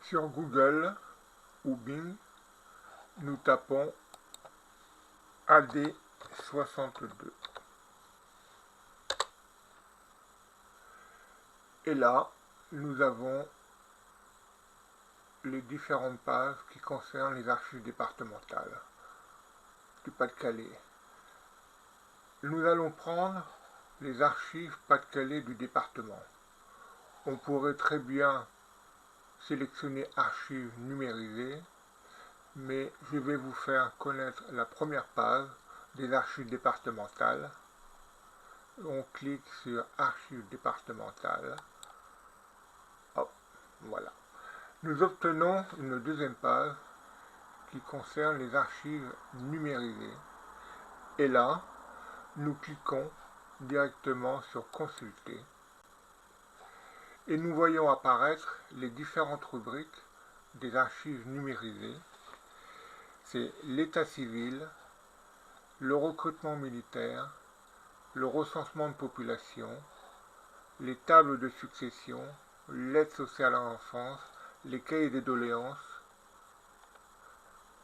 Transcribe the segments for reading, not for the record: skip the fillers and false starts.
Sur Google ou Bing, nous tapons AD62. Et là, nous avons les différentes pages qui concernent les archives départementales du Pas-de-Calais. Nous allons prendre les archives Pas-de-Calais du département. On pourrait très bien sélectionner archives numérisées, mais je vais vous faire connaître la première page des archives départementales. On clique sur archives départementales. Hop, voilà. Nous obtenons une deuxième page qui concerne les archives numérisées. Et là, nous cliquons directement sur consulter. Et nous voyons apparaître les différentes rubriques des archives numérisées. C'est l'état civil, le recrutement militaire, le recensement de population, les tables de succession, l'aide sociale à l'enfance, les cahiers des doléances,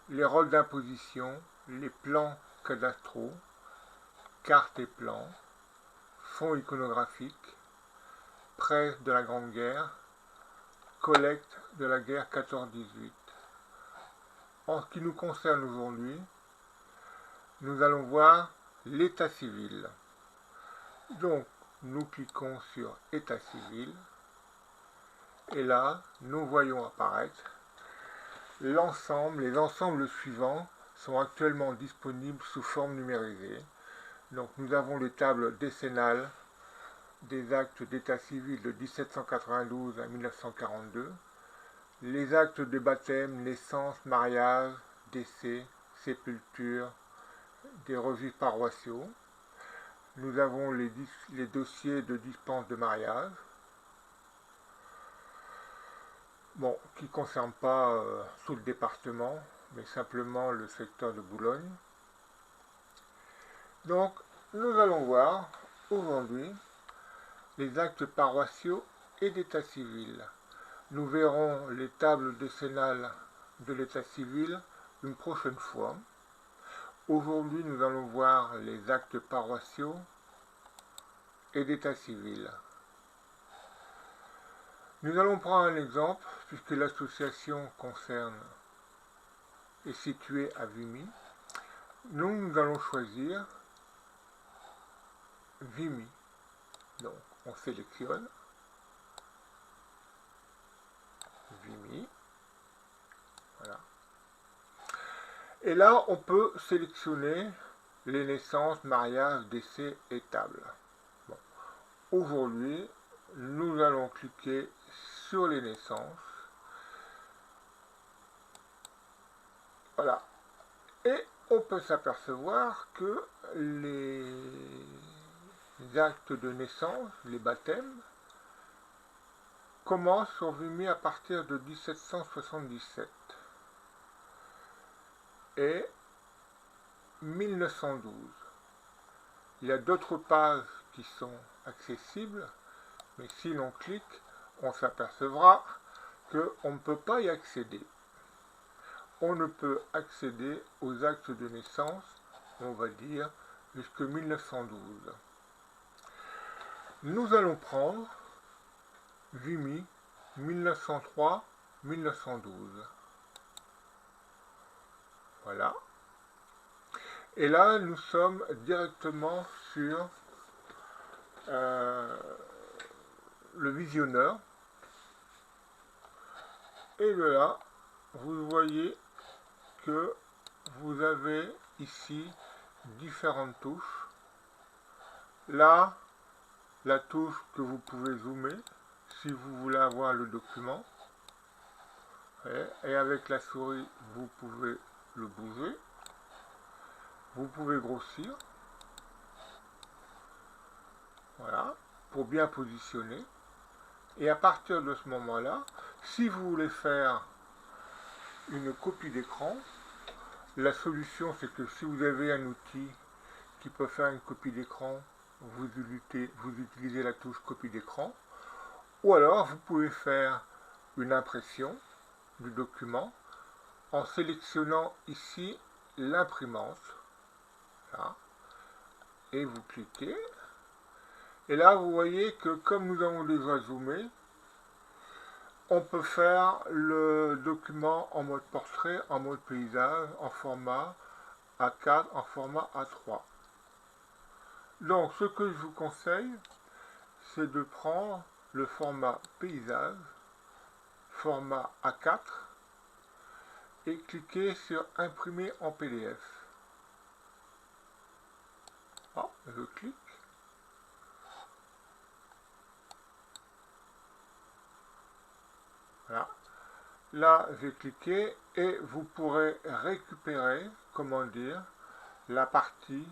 les rôles d'imposition, les plans cadastraux, cartes et plans, fonds iconographiques, prêts de la Grande Guerre, collecte de la guerre 14-18. En ce qui nous concerne aujourd'hui, nous allons voir l'état civil. Donc, nous cliquons sur état civil et là, nous voyons apparaître les ensembles suivants sont actuellement disponibles sous forme numérisée. Donc, nous avons les tables décennales des actes d'état civil de 1792 à 1942, les actes de baptême, naissance, mariage, décès, sépulture, des revues paroissiaux. Nous avons les dossiers de dispense de mariage, bon, qui ne concernent pas tout le département, mais simplement le secteur de Boulogne. Donc, nous allons voir aujourd'hui les actes paroissiaux et d'état civil. Nous verrons les tables décennales de l'état civil une prochaine fois. Aujourd'hui, nous allons voir les actes paroissiaux et d'état civil. Nous allons prendre un exemple, puisque l'association est située à Vimy. Nous allons choisir Vimy. Donc, on sélectionne Vimy. Voilà. Et là, on peut sélectionner les naissances, mariages, décès et tables. Bon. Aujourd'hui, nous allons cliquer sur les naissances. Voilà. Et on peut s'apercevoir que les actes de naissance, les baptêmes, commencent sur Vimy à partir de 1777 et 1912. Il y a d'autres pages qui sont accessibles, mais si l'on clique, on s'apercevra qu'on ne peut pas y accéder. On ne peut accéder aux actes de naissance, on va dire, jusque 1912. Nous allons prendre Vimy 1903-1912. Voilà. Et là, nous sommes directement sur le visionneur. Et là, vous voyez que vous avez ici différentes touches. Là, la touche que vous pouvez zoomer si vous voulez avoir le document. Et avec la souris, vous pouvez le bouger. Vous pouvez grossir. Voilà, pour bien positionner. Et à partir de ce moment-là, si vous voulez faire une copie d'écran, la solution c'est que si vous avez un outil qui peut faire une copie d'écran, vous utilisez la touche copie d'écran, ou alors vous pouvez faire une impression du document en sélectionnant ici l'imprimante. Là. Et vous cliquez. Et là, vous voyez que comme nous avons déjà zoomé, on peut faire le document en mode portrait, en mode paysage, en format A4, en format A3. Donc, ce que je vous conseille, c'est de prendre le format paysage, format A4, et cliquer sur imprimer en PDF. Ah, je clique. Voilà. Là, j'ai cliqué et vous pourrez récupérer, comment dire, la partie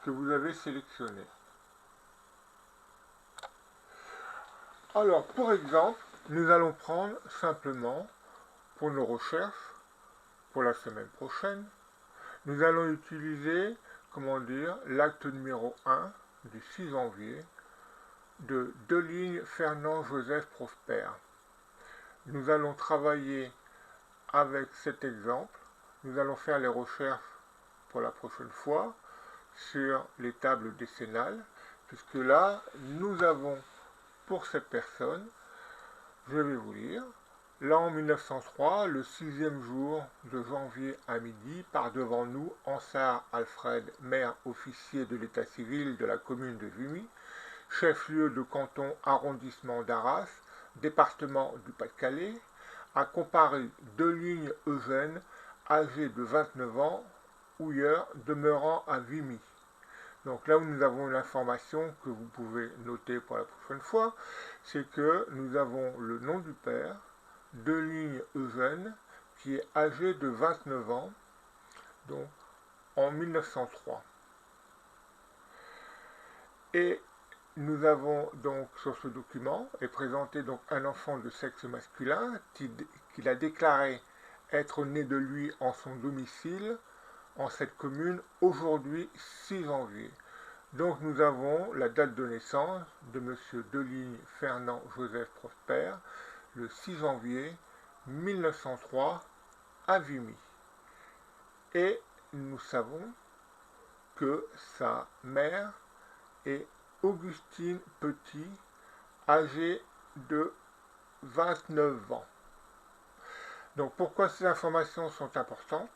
que vous avez sélectionnée. Alors, pour exemple, nous allons prendre simplement, pour nos recherches, pour la semaine prochaine, nous allons utiliser, comment dire, l'acte numéro 1 du 6 janvier de Deligne Fernand Joseph Prosper. Nous allons travailler avec cet exemple. Nous allons faire les recherches pour la prochaine fois sur les tables décennales, puisque là, nous avons pour cette personne, je vais vous lire, là en 1903, le 6e jour de janvier à midi, par devant nous, Ansart Alfred, maire officier de l'état civil de la commune de Vimy, chef-lieu de canton arrondissement d'Arras, département du Pas-de-Calais, a comparé Deligne Eugène, âgé de 29 ans, houilleur, demeurant à Vimy. Donc là où nous avons l'information que vous pouvez noter pour la prochaine fois, c'est que nous avons le nom du père, Deligne Eugène, qui est âgé de 29 ans, donc en 1903. Et nous avons donc sur ce document est présenté donc un enfant de sexe masculin qu'il a déclaré être né de lui en son domicile en cette commune aujourd'hui 6 janvier. Donc nous avons la date de naissance de M. Deligne Fernand Joseph Prosper, le 6 janvier 1903 à Vimy. Et nous savons que sa mère est Augustine Petit, âgée de 29 ans. Donc pourquoi ces informations sont importantes?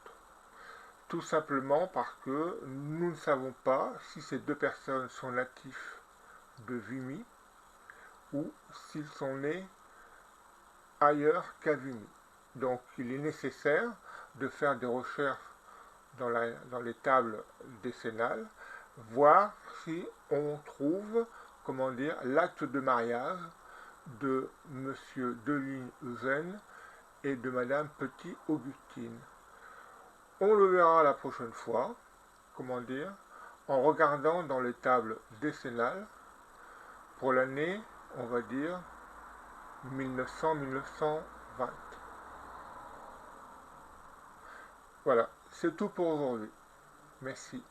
Tout simplement parce que nous ne savons pas si ces deux personnes sont natifs de Vimy ou s'ils sont nés ailleurs qu'à Vimy. Donc il est nécessaire de faire des recherches dans les tables décennales, voir si on trouve, comment dire, l'acte de mariage de M. Deligne Eugène et de Mme Petit Augustine. On le verra la prochaine fois, comment dire, en regardant dans les tables décennales pour l'année, on va dire, 1900-1920. Voilà, c'est tout pour aujourd'hui. Merci.